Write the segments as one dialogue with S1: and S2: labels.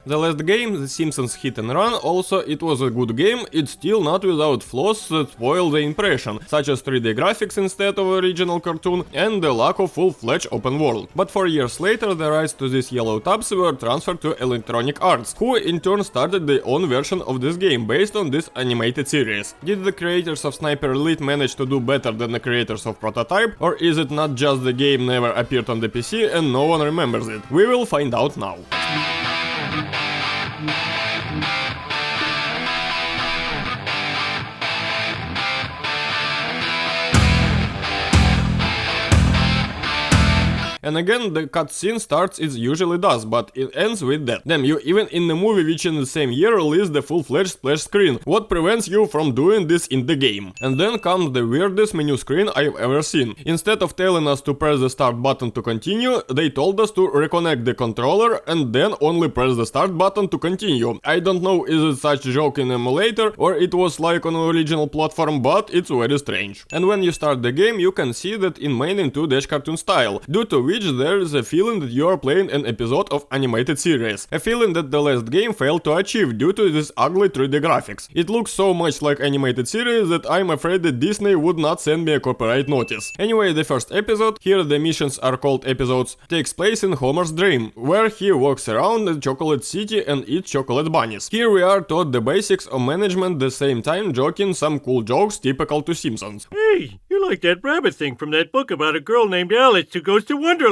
S1: The last game, The Simpsons Hit and Run, also it was a good game, it's still not without flaws that spoil the impression, such as 3D graphics instead of original cartoon and the lack of full-fledged open world. But 4 years later the rights to these yellow tubs were transferred to Electronic Arts, who in turn started their own version of this game based on this animated series. Did the creators of Sniper Elite manage to do better than the creators of Prototype, or is it not just the game never appeared on the PC and no one remembers it? We will find out now. And again, the cutscene starts as usually does, but it ends with that. Damn, you even in the movie which in the same year released the full-fledged splash screen. What prevents you from doing this in the game? And then comes the weirdest menu screen I've ever seen. Instead of telling us to press the start button to continue, they told us to reconnect the controller and then only press the start button to continue. I don't know is it such a joke in emulator or it was like on an original platform, but it's very strange. And when you start the game, you can see that in main in 2D cartoon style, due to which there is a feeling that you are playing an episode of animated series. A feeling that the last game failed to achieve due to this ugly 3D graphics. It looks so much like animated series that I'm afraid that Disney would not send me a copyright notice. Anyway, the first episode, here the missions are called episodes, takes place in Homer's dream, where he walks around the chocolate city and eats chocolate bunnies. Here we are taught the basics of management, at the same time joking some cool jokes typical to Simpsons.
S2: Hey, you're like that rabbit thing from that book about a girl named Alice who goes to Wonderland.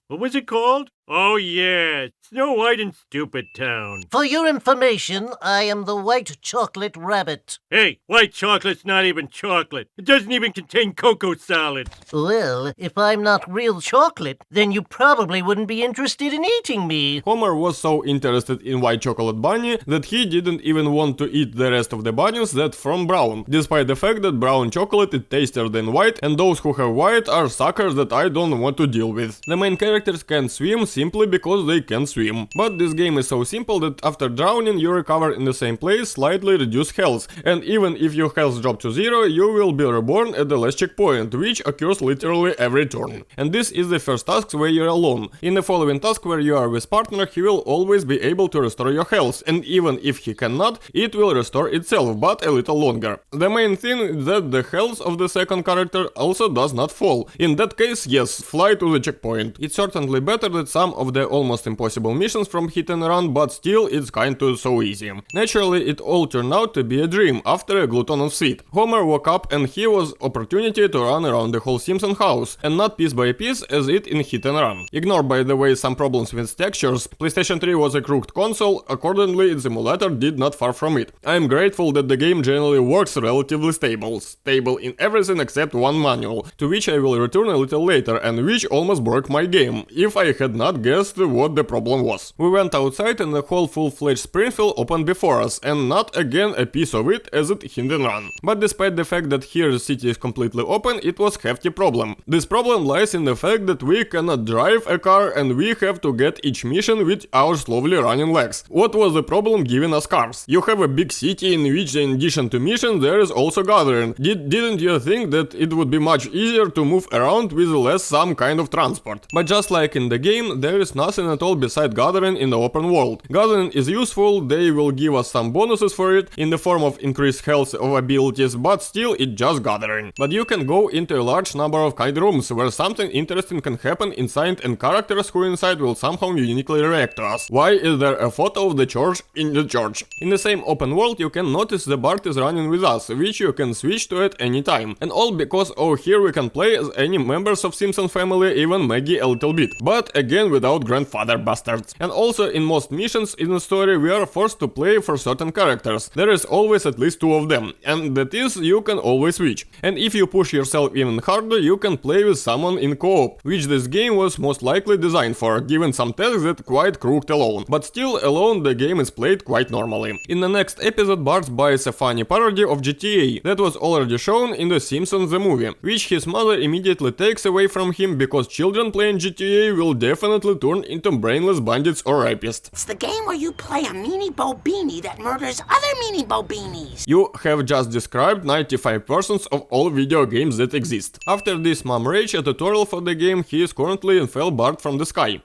S2: What was it called? Oh yeah, Snow White and Stupid Town.
S3: For your information, I am the white chocolate rabbit.
S2: Hey, white chocolate's not even chocolate. It doesn't even contain cocoa solids.
S3: Well, if I'm not real chocolate, then you probably wouldn't be interested in eating me.
S1: Homer was so interested in white chocolate bunny that he didn't even want to eat the rest of the bunnies that from brown, despite the fact that brown chocolate is tastier than white and those who have white are suckers that I don't want to deal with. The main characters can swim simply because they can swim. But this game is so simple that after drowning you recover in the same place, slightly reduce health, and even if your health drops to 0, you will be reborn at the last checkpoint, which occurs literally every turn. And this is the first task where you're alone. In the following task where you are with partner, he will always be able to restore your health, and even if he cannot, it will restore itself, but a little longer. The main thing is that the health of the second character also does not fall. In that case, yes, fly to the checkpoint. It's certainly better than some of the almost impossible missions from Hit and Run, but still it's kinda so easy. Naturally, it all turned out to be a dream after a glutton of sweet. Homer woke up and he was opportunity to run around the whole Simpson house, and not piece by piece as it in Hit and Run. Ignore by the way some problems with textures, PlayStation 3 was a crooked console, accordingly its emulator did not far from it. I am grateful that the game generally works relatively stable in everything except one manual, to which I will return a little later and which almost broke my game, if I had not guessed what the problem was. We went outside and the whole full-fledged Springfield opened before us, and not again a piece of it as it Hit and Run. But despite the fact that here the city is completely open, it was hefty problem. This problem lies in the fact that we cannot drive a car and we have to get each mission with our slowly running legs. What was the problem giving us cars? You have a big city in which in addition to mission there is also gathering. Didn't you think that it would be much easier to move around with less some kind of transport? But just like in the game, there is nothing at all beside gathering in the open world. Gathering is useful, they will give us some bonuses for it in the form of increased health or abilities, but still it's just gathering. But you can go into a large number of kind rooms where something interesting can happen inside and characters who inside will somehow uniquely react to us. Why is there a photo of the church in the church? In the same open world you can notice the Bart is running with us, which you can switch to at any time. And all because here we can play as any members of Simpson family, even Maggie a little bit. But again without grandfather bastards. And also in most missions in the story we are forced to play for certain characters. There is always at least 2 of them, and that is you can always switch. And if you push yourself even harder, you can play with someone in co-op, which this game was most likely designed for, given some tasks that quite crooked alone. But still alone the game is played quite normally. In the next episode Bart buys a funny parody of GTA that was already shown in The Simpsons the movie, which his mother immediately takes away from him because children playing GTA will definitely turn into brainless bandits or rapists.
S4: It's the game where you play a meanie Bobini that murders other meanie Bobinis.
S1: You have just described 95% of all video games that exist. After this mom rage a tutorial for the game, he is currently in fell Bart from the sky.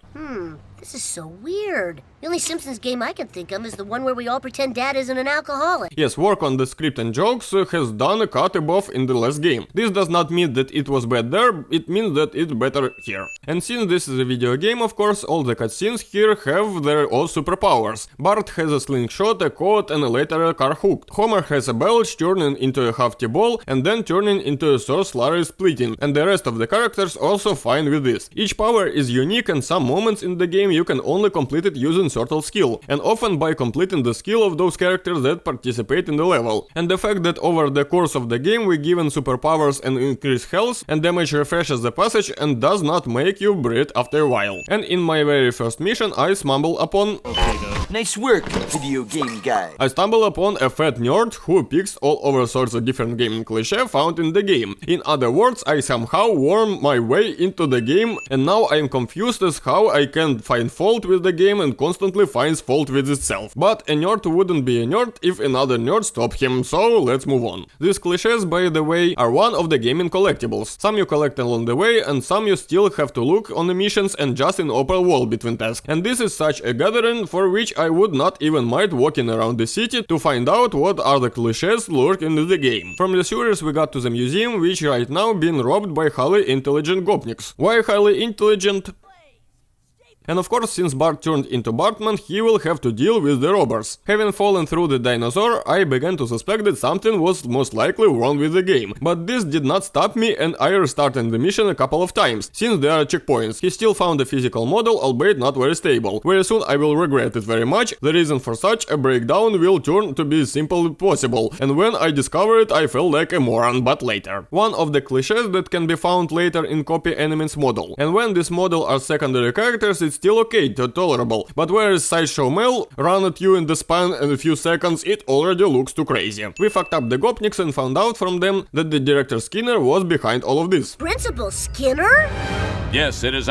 S5: This is so weird. The only Simpsons game I can think of is the one where we all pretend Dad isn't an alcoholic.
S1: Yes, work on the script and jokes has done a cut above in the last game. This does not mean that it was bad there, it means that it's better here. And since this is a video game, of course, all the cutscenes here have their own superpowers. Bart has a slingshot, a coat, and later a car hook. Homer has a belch turning into a half ball and then turning into a sauce Larry splitting, and the rest of the characters also fine with this. Each power is unique, and some moments in the game you can only complete it using certain skill, and often by completing the skill of those characters that participate in the level. And the fact that over the course of the game we given superpowers and increase health and damage refreshes the passage and does not make you breathe after a while. And in my very first mission I stumble upon...
S6: Nice work, video game guy.
S1: I stumble upon a fat nerd who picks all over sorts of different gaming cliché found in the game. In other words, I somehow worm my way into the game, and now I am confused as how I can find fault with the game and constantly finds fault with itself. But a nerd wouldn't be a nerd if another nerd stopped him, so let's move on. These clichés, by the way, are one of the gaming collectibles. Some you collect along the way, and some you still have to look on the missions and just in open world between tasks. And this is such a gathering for which I would not even mind walking around the city to find out what are the clichés lurk in the game. From the sewers we got to the museum, which right now being robbed by highly intelligent gopniks. Why highly intelligent? And of course, since Bart turned into Bartman, he will have to deal with the robbers. Having fallen through the dinosaur, I began to suspect that something was most likely wrong with the game. But this did not stop me, and I restarted the mission a couple of times, since there are checkpoints. He still found a physical model, albeit not very stable. Very soon I will regret it very much. The reason for such a breakdown will turn to be simple possible, and when I discovered it I felt like a moron, but later. One of the clichés that can be found later in copy enemy's model. And when this model are secondary characters, it's still okay, tolerable, but whereas Sideshow Mel run at you in the span in a few seconds, it already looks too crazy. We fucked up the gopniks and found out from them that the director Skinner was behind all of this.
S5: Principal Skinner?
S7: Yes, it is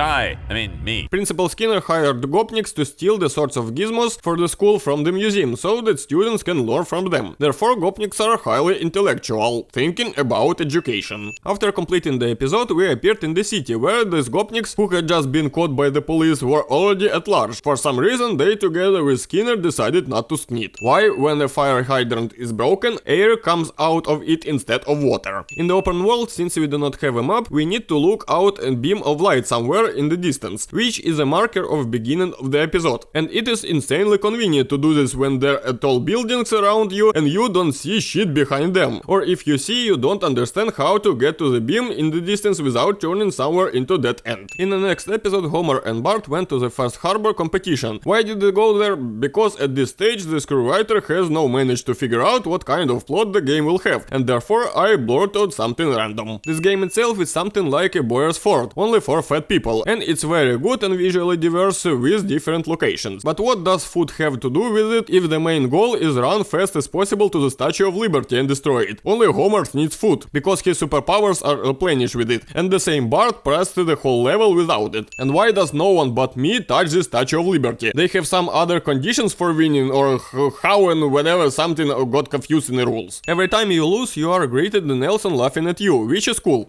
S7: me.
S1: Principal Skinner hired gopniks to steal the sorts of gizmos for the school from the museum, so that students can learn from them. Therefore, gopniks are highly intellectual, thinking about education. After completing the episode, we appeared in the city, where these gopniks, who had just been caught by the police, were already at large. For some reason, they together with Skinner decided not to sneak. Why, when a fire hydrant is broken, air comes out of it instead of water? In the open world, since we do not have a map, we need to look out a beam of light somewhere in the distance, which is a marker of beginning of the episode. And it is insanely convenient to do this when there are tall buildings around you and you don't see shit behind them. Or if you see, you don't understand how to get to the beam in the distance without turning somewhere into that end. In the next episode, Homer and Bart went to the first harbor competition. Why did they go there? Because at this stage the screenwriter has now managed to figure out what kind of plot the game will have, and therefore I blurted out something random. This game itself is something like a Boyer's Ford, only for fat people, and it's very good and visually diverse with different locations. But what does food have to do with it if the main goal is run fast as possible to the Statue of Liberty and destroy it? Only Homer needs food, because his superpowers are replenished with it, and the same Bart pressed the whole level without it. And why does no one but me touch the Statue of Liberty? They have some other conditions for winning, or how and whatever, something got confused in the rules. Every time you lose, you are greeted with Nelson laughing at you, which is cool.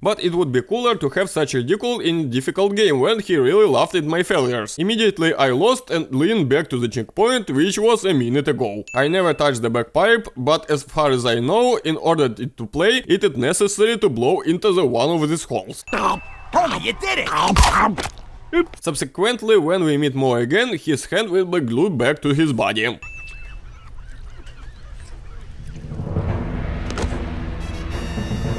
S1: But it would be cooler to have such a ridicule in a difficult game when he really laughed at my failures. Immediately I lost and leaned back to the checkpoint, which was a minute ago. I never touched the bagpipe, but as far as I know, in order it to play, it is necessary to blow into the one of these holes.
S6: Homer, you did it!
S1: Subsequently, when we meet Moe again, his hand will be glued back to his body.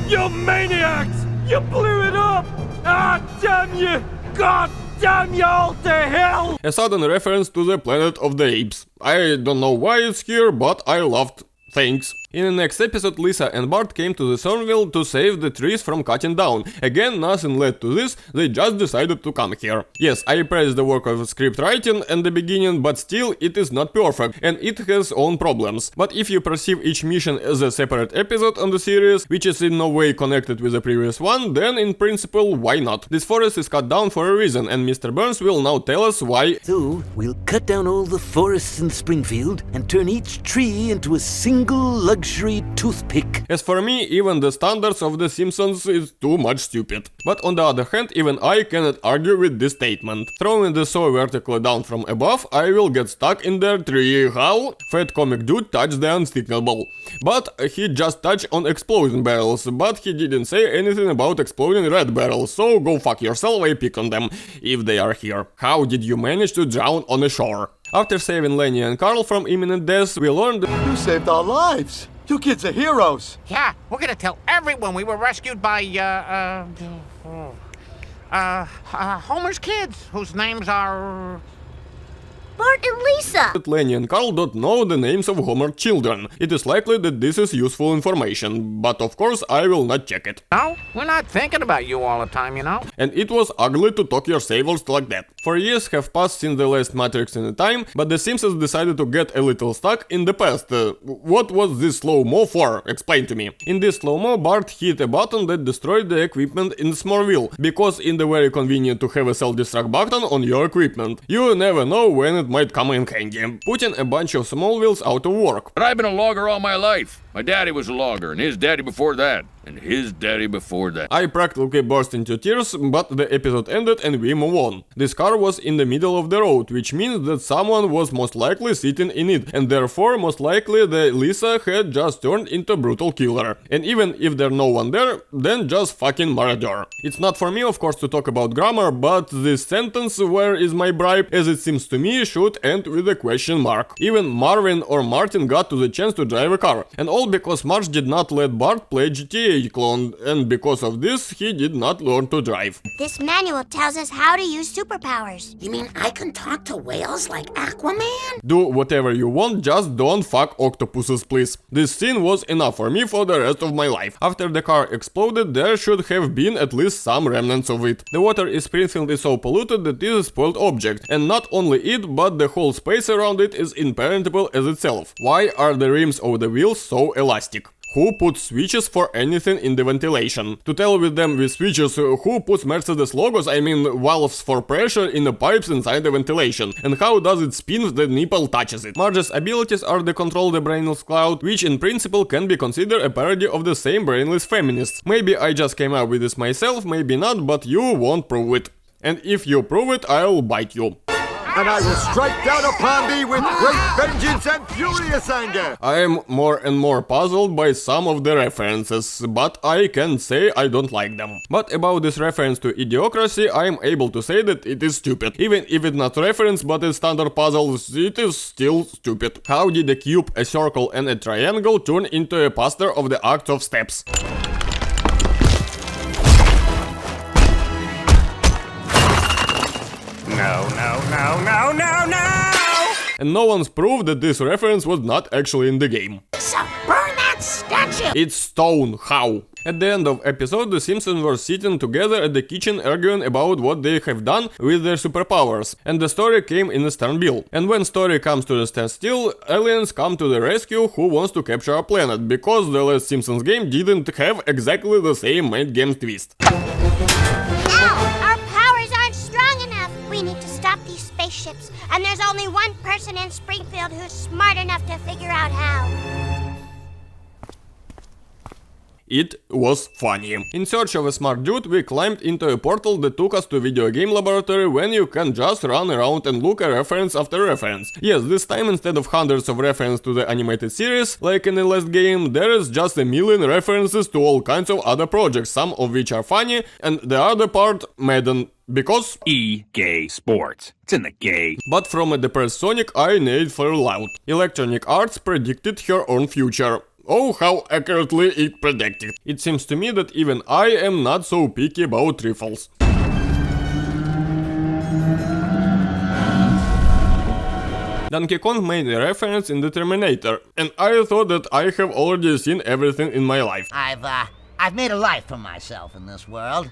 S2: You maniacs! You blew it up! Ah, damn you! God damn you all to hell!
S1: A sudden reference to the Planet of the Apes. I don't know why it's here, but I laughed. Thanks. In the next episode, Lisa and Bart came to the Thornville to save the trees from cutting down. Again, nothing led to this, they just decided to come here. Yes, I praise the work of script writing and the beginning, but still it is not perfect, and it has own problems. But if you perceive each mission as a separate episode on the series, which is in no way connected with the previous one, then in principle, why not? This forest is cut down for a reason, and Mr. Burns will now tell us why.
S6: So, we'll cut down all the forests in Springfield and turn each tree into a single luxury luxury toothpick.
S1: As for me, even the standards of The Simpsons is too much stupid. But on the other hand, even I cannot argue with this statement. Throwing the saw vertically down from above, I will get stuck in their tree. How? Fat comic dude touched the unthinkable. But he just touched on exploding barrels, but he didn't say anything about exploding red barrels, so go fuck yourself, I pick on them, if they are here. How did you manage to drown on a shore? After saving Lenny and Carl from imminent death, we learned
S8: You saved our lives. You kids are heroes.
S9: Yeah, we're gonna tell everyone we were rescued by, Homer's kids, whose names are...
S5: Bart and Lisa!
S1: that Lenny and Carl don't know the names of Homer's children. It is likely that this is useful information, but of course I will not check it.
S9: No, we're not thinking about you all the time, you know?
S1: And it was ugly to talk your saviors like that. 4 years have passed since the last Matrix in a time, but the Simpsons decided to get a little stuck in the past. What was this slow-mo for? Explain to me. In this slow-mo, Bart hit a button that destroyed the equipment in Smallville, because it's very convenient to have a self-destruct button on your equipment. You never know when it might come in handy, putting a bunch of Smallvilles out of work.
S7: But I've been a logger all my life. My daddy was a logger, and his daddy before that, and his daddy before that.
S1: I practically burst into tears, but the episode ended and we move on. This car was in the middle of the road, which means that someone was most likely sitting in it, and therefore most likely the Lisa had just turned into a brutal killer. And even if there's no one there, then just fucking murder. It's not for me, of course, to talk about grammar, but this sentence, where is my bribe, as it seems to me, should end with a question mark. Even Marvin or Martin got to the chance to drive a car, and all because Marge did not let Bart play GTA clone, and because of this, he did not learn to drive.
S10: This manual tells us how to use superpowers.
S4: You mean I can talk to whales like Aquaman?
S1: Do whatever you want, just don't fuck octopuses, please. This scene was enough for me for the rest of my life. After the car exploded, there should have been at least some remnants of it. The water in Springfield is so polluted that it is a spoiled object, and not only it, but the whole space around it is impenetrable as itself. Why are the rims of the wheels so elastic? Who puts switches for anything in the ventilation? To tell with them with switches, who puts Mercedes logos, I mean valves for pressure in the pipes inside the ventilation? And how does it spin if the nipple touches it? Marge's abilities are to control the brainless cloud, which in principle can be considered a parody of the same brainless feminists. Maybe I just came up with this myself, maybe not, but you won't prove it. And if you prove it, I'll bite you.
S8: And I will strike down upon thee with great vengeance and furious anger.
S1: I am more and more puzzled by some of the references, but I can say I don't like them. But about this reference to Idiocracy, I am able to say that it is stupid. Even if it's not reference but a standard puzzle, it is still stupid. How did a cube, a circle and a triangle turn into a poster of the Act of Steps?
S2: No!
S1: And no one's proved that this reference was not actually in the game.
S4: Lisa, burn that statue!
S1: It's stone, how? At the end of episode, the Simpsons were sitting together at the kitchen arguing about what they have done with their superpowers, and the story came in a stern bill. And when story comes to the standstill, aliens come to the rescue who wants to capture our planet, because the last Simpsons game didn't have exactly the same main game twist.
S10: Our powers aren't strong enough. We need to stop these spaceships, and there's only one person in Springfield who's smart enough to figure out how.
S1: It was funny. In search of a smart dude, we climbed into a portal that took us to a video game laboratory when you can just run around and look at reference after reference. Yes, this time instead of hundreds of references to the animated series, like in the last game, there is just a million references to all kinds of other projects, some of which are funny, and the other part, Madden. Because
S7: Gay sports. It's in the gay.
S1: But from a depressed Sonic, I neighed for loud. Electronic Arts predicted her own future. Oh, how accurately it predicted. It seems to me that even I am not so picky about trifles. Donkey Kong made a reference in the Terminator, and I thought that I have already seen everything in my life.
S3: I've made a life for myself in this world.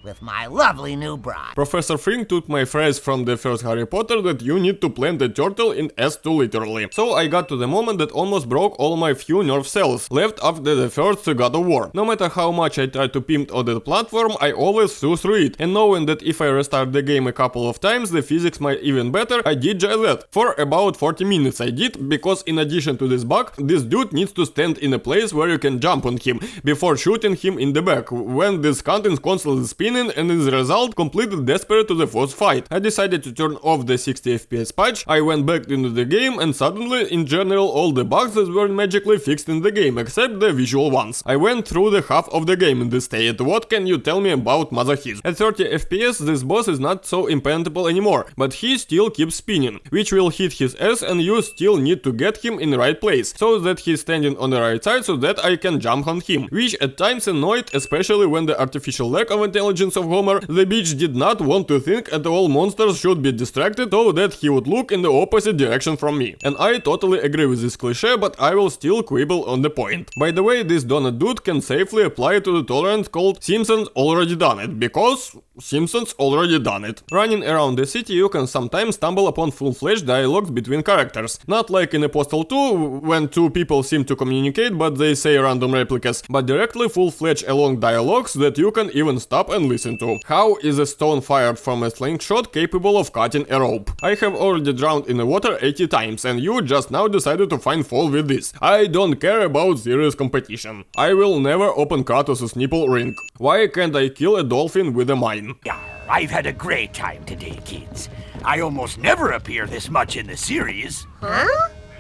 S3: with my lovely new bride.
S1: Professor Frink took my phrase from the first Harry Potter that you need to plant a turtle in S2 literally. So I got to the moment that almost broke all my few nerve cells left after the first God of War. No matter how much I tried to pimp on that platform, I always flew through it, and knowing that if I restart the game a couple of times the physics might even better, I did just that. For about 40 minutes I did, because in addition to this bug, this dude needs to stand in a place where you can jump on him before shooting him in the back, when this content is constantly spinning, and as a result completely desperate to the first fight. I decided to turn off the 60 FPS patch, I went back into the game, and suddenly in general all the bugs were magically fixed in the game, except the visual ones. I went through the half of the game in this state. What can you tell me about masochism? At 30 FPS this boss is not so impenetrable anymore, but he still keeps spinning, which will hit his ass, and you still need to get him in the right place, so that he's standing on the right side so that I can jump on him, which at times annoyed, especially when the artificial lack of intelligence of Homer. The bitch did not want to think at all monsters should be distracted so that he would look in the opposite direction from me. And I totally agree with this cliché, but I will still quibble on the point. By the way, this donut dude can safely apply to the tolerance called Simpsons already done it, because Simpsons already done it. Running around the city you can sometimes stumble upon full-fledged dialogues between characters. Not like in Postal 2, when two people seem to communicate but they say random replicas, but directly full-fledged long dialogues that you can even stop and listen to. How is a stone fired from a slingshot capable of cutting a rope? I have already drowned in the water 80 times and you just now decided to find fault with this. I don't care about serious competition. I will never open Kratos' nipple ring. Why can't I kill a dolphin with a mine?
S6: Yeah, I've had a great time today, kids. I almost never appear this much in the series.
S5: Huh?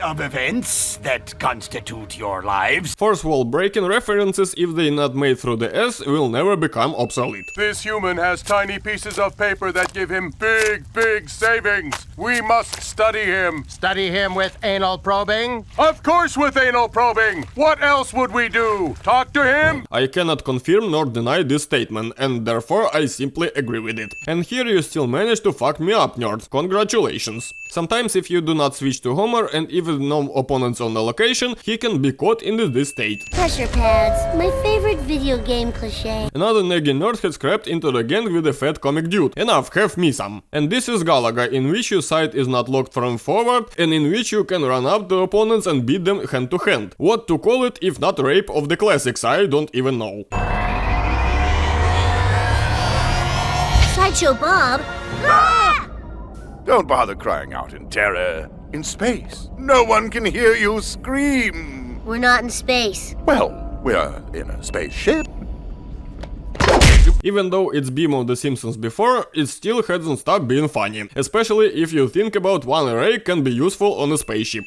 S6: Of events that constitute your lives.
S1: Fourth wall breaking references, if they not made through the S, will never become obsolete.
S8: This human has tiny pieces of paper that give him big savings. We must study him.
S2: Study him with anal probing?
S8: Of course with anal probing. What else would we do? Talk to him?
S1: I cannot confirm nor deny this statement, and therefore I simply agree with it. And here you still manage to fuck me up, nerds. Congratulations. Sometimes if you do not switch to Homer and even no opponents on the location, he can be caught in this state.
S5: Pressure pads, my favorite video game cliche.
S1: Another nagging nerd has crept into the gang with a fat comic dude. Enough, have me some. And this is Galaga, in which your sight is not locked from forward, and in which you can run up to opponents and beat them hand to hand. What to call it if not rape of the classics, I don't even know.
S5: Sideshow Bob. Ah!
S8: Don't bother crying out in terror. In space, no one can hear you scream.
S5: We're not in space.
S8: Well, we're in a spaceship.
S1: Even though it's beamed The Simpsons before, it still hasn't stopped being funny, especially if you think about one array can be useful on a spaceship.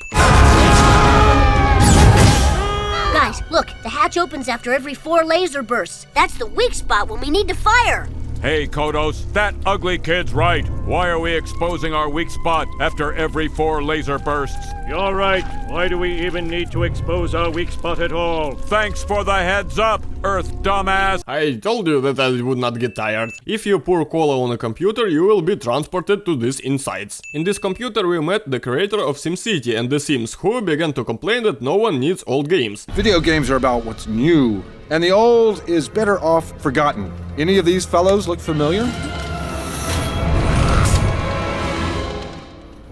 S5: Guys, look, the hatch opens after every 4 laser bursts. That's the weak spot when we need to fire.
S11: Hey, Kodos, that ugly kid's right. Why are we exposing our weak spot after every 4 laser bursts?
S2: You're right. Why do we even need to expose our weak spot at all?
S11: Thanks for the heads up, Earth dumbass.
S1: I told you that I would not get tired. If you pour cola on a computer, you will be transported to these insights. In this computer we met the creator of SimCity and The Sims, who began to complain that no one needs old games.
S12: Video games are about what's new, and the old is better off forgotten. Any of these fellows look familiar?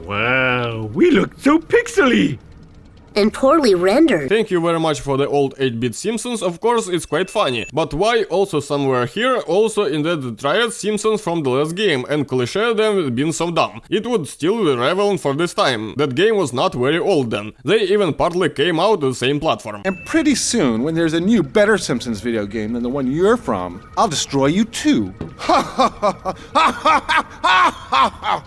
S2: Wow, we look so pixely!
S5: And poorly rendered.
S1: Thank you very much for the old 8-bit Simpsons, of course it's quite funny. But why also somewhere here, also in that triad Simpsons from the last game, and cliché them being so dumb. It would still be relevant for this time. That game was not very old then. They even partly came out on the same platform.
S12: And pretty soon, when there's a new, better Simpsons video game than the one you're from, I'll destroy you too.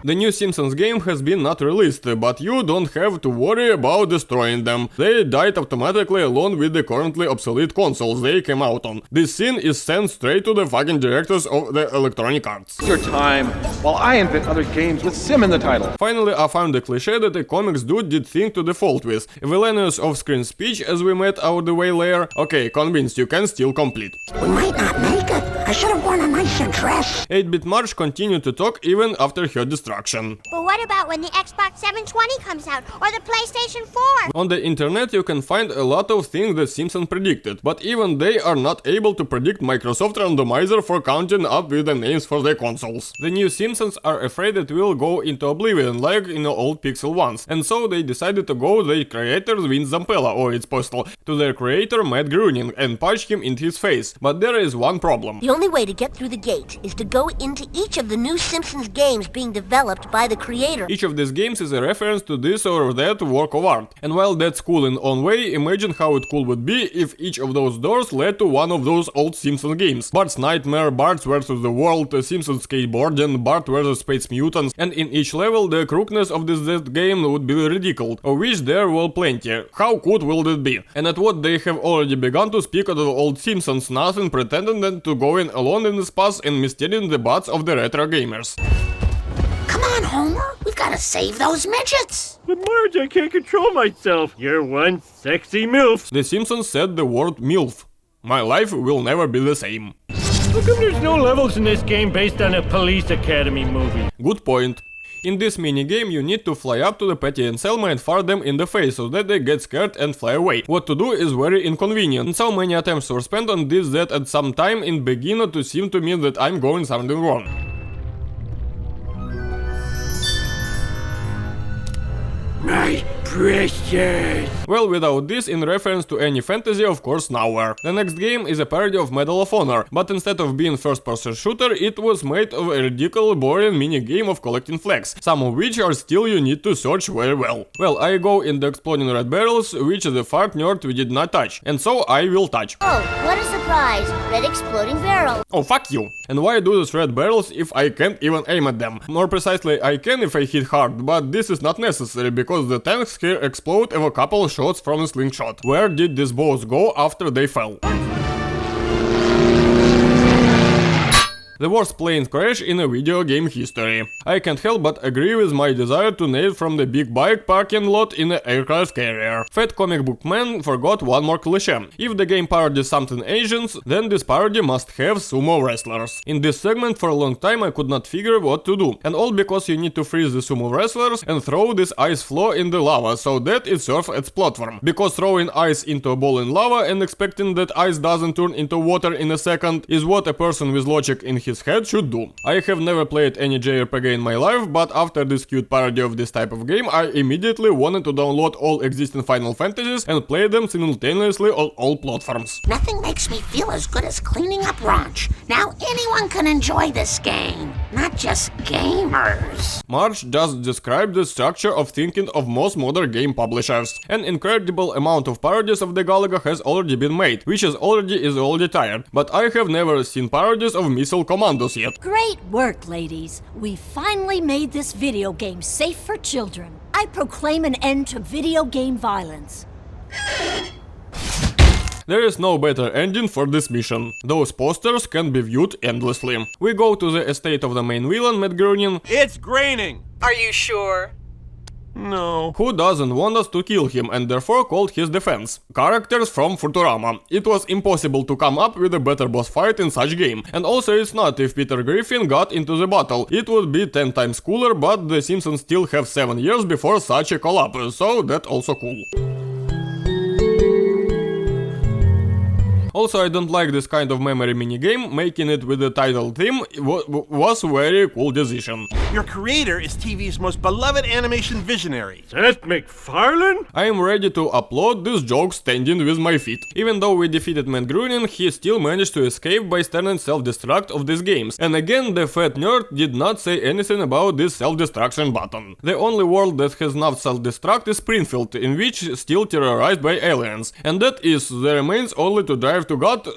S1: The new Simpsons game has been not released, but you don't have to worry about destroying them. They died automatically along with the currently obsolete consoles they came out on. This scene is sent straight to the fucking directors of the Electronic Arts.
S12: Your time, while I invent other games with Sim in the title.
S1: Finally, I found the cliché that a comics dude did think to default with. A villainous off-screen speech as we met out the way layer. Okay, convinced, you can still complete.
S4: We might not make it. I should have worn a nicer dress.
S1: 8-bit Marge continued to talk even after her destruction.
S10: But what about when the Xbox 720 comes out, or the PlayStation 4?
S1: On the internet you can find a lot of things that Simpsons predicted, but even they are not able to predict Microsoft randomizer for counting up with the names for their consoles. The new Simpsons are afraid it will go into oblivion like in the old Pixel ones, and so they decided to go their creator Vince Zampella, or it's possible, to their creator Matt Groening and punch him in his face. But there is one problem.
S5: The only way to get through the gate is to go into each of the new Simpsons games being developed by the creator.
S1: Each of these games is a reference to this or that work of art. And while that's cool in own way, imagine how it cool would be if each of those doors led to one of those old Simpsons games. Bart's Nightmare, Bart vs. the World, Simpsons Skateboarding, Bart vs. Space Mutants, and in each level the crookedness of this game would be ridiculed, of which there were plenty. How cool will it be? And at what they have already begun to speak of the old Simpsons, nothing pretending than to going alone in this path and missteering the butts of the retro gamers.
S4: Come on, Homer. We've got to save those midgets.
S2: But Marge, I can't control myself. You're one sexy MILF.
S1: The Simpsons said the word MILF. My life will never be the same.
S2: How come there's no levels in this game based on a Police Academy movie?
S1: Good point. In this minigame you need to fly up to the Patty and Selma and fire them in the face so that they get scared and fly away. What to do is very inconvenient, and so many attempts were spent on this that at some time in beginner to seem to me that I'm going something wrong.
S2: My precious.
S1: Well, without this, in reference to any fantasy, of course nowhere. The next game is a parody of Medal of Honor, but instead of being first-person shooter, it was made of a ridiculous, boring mini-game of collecting flags, some of which are still you need to search very well. Well, I go in the exploding red barrels, which the fart nerd we did not touch, and so I will touch.
S5: Oh, what a surprise! Red exploding barrel.
S1: Oh, fuck you! And why do these red barrels if I can't even aim at them? More precisely, I can if I hit hard, but this is not necessary, because the tanks here explode with a couple shots from a slingshot. Where did these balls go after they fell? The worst plane crash in a video game history. I can't help but agree with my desire to nail from the big bike parking lot in an aircraft carrier. Fat comic book man forgot one more cliché. If the game parodies something Asians, then this parody must have sumo wrestlers. In this segment for a long time I could not figure what to do. And all because you need to freeze the sumo wrestlers and throw this ice floe in the lava so that it serves as platform. Because throwing ice into a ball in lava and expecting that ice doesn't turn into water in a second is what a person with logic in his head should do. I have never played any JRPG in my life, but after this cute parody of this type of game, I immediately wanted to download all existing Final Fantasies and play them simultaneously on all platforms.
S4: Nothing makes me feel as good as cleaning up Ranch. Now anyone can enjoy this game, not just gamers.
S1: Marge just described the structure of thinking of most modern game publishers. An incredible amount of parodies of the Galaga has already been made, which is already tired, but I have never seen parodies of Missile Commandos yet.
S13: Great work, ladies. We finally made this video game safe for children. I proclaim an end to video game violence.
S1: There is no better ending for this mission. Those posters can be viewed endlessly. We go to the estate of the main villain, Matt Groening.
S14: It's graining! Are you sure? No.
S1: Who doesn't want us to kill him and therefore called his defense. Characters from Futurama. It was impossible to come up with a better boss fight in such game. And also it's not if Peter Griffin got into the battle. It would be 10 times cooler, but the Simpsons still have 7 years before such a collab, so that's also cool. Also, I don't like this kind of memory minigame. Making it with the title theme was a very cool decision.
S14: Your creator is TV's most beloved animation visionary.
S2: Seth MacFarlane?
S1: I am ready to upload this joke standing with my feet. Even though we defeated Matt Groening, he still managed to escape by turning self-destruct of these games. And again, the fat nerd did not say anything about this self-destruction button. The only world that has not self-destruct is Springfield, in which still terrorized by aliens. And that is, there remains only to drive to God,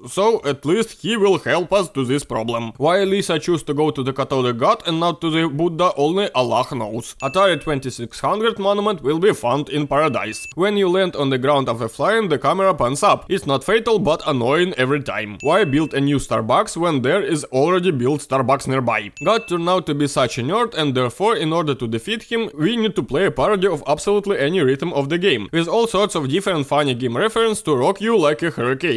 S1: so at least he will help us to this problem. Why Lisa chose to go to the Catholic God and not to the Buddha, only Allah knows. Atari 2600 monument will be found in paradise. When you land on the ground after flying, the camera pans up. It's not fatal, but annoying every time. Why build a new Starbucks when there is already built Starbucks nearby? God turned out to be such a nerd, and therefore, in order to defeat him, we need to play a parody of absolutely any rhythm of the game, with all sorts of different funny game references to rock you like a hurricane.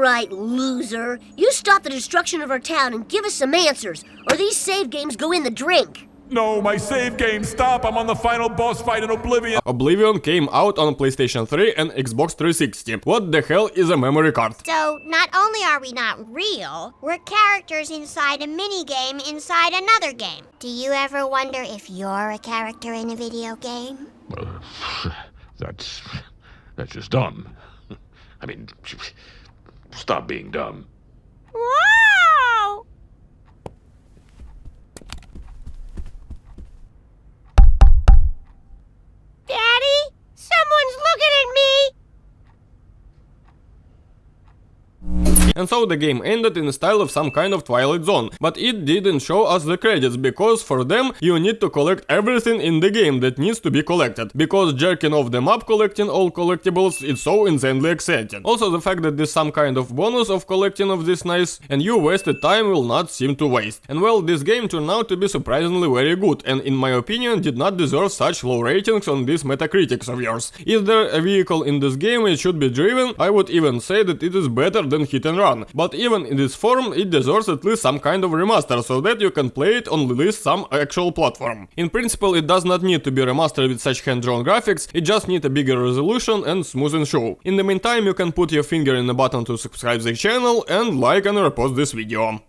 S5: right, loser. You stop the destruction of our town and give us some answers, or these save games go in the drink.
S11: No, my save game, stop! I'm on the final boss fight in Oblivion!
S1: Oblivion came out on PlayStation 3 and Xbox 360. What the hell is a memory card?
S10: So, not only are we not real, we're characters inside a minigame inside another game. Do you ever wonder if you're a character in a video game?
S7: That's just dumb. I mean, stop being dumb.
S10: Wow! Daddy? Someone's looking at me!
S1: And so the game ended in the style of some kind of Twilight Zone, but it didn't show us the credits, because for them you need to collect everything in the game that needs to be collected, because jerking off the map collecting all collectibles is so insanely exciting. Also the fact that there's some kind of bonus of collecting of this nice, and you wasted time will not seem to waste. And well, this game turned out to be surprisingly very good, and in my opinion did not deserve such low ratings on these Metacritics of yours. Is there a vehicle in this game it should be driven? I would even say that it is better than Hit and Run. But even in this form, it deserves at least some kind of remaster, so that you can play it on at least some actual platform. In principle, it does not need to be remastered with such hand-drawn graphics, it just needs a bigger resolution and smoothen show. In the meantime, you can put your finger in the button to subscribe the channel and like and repost this video.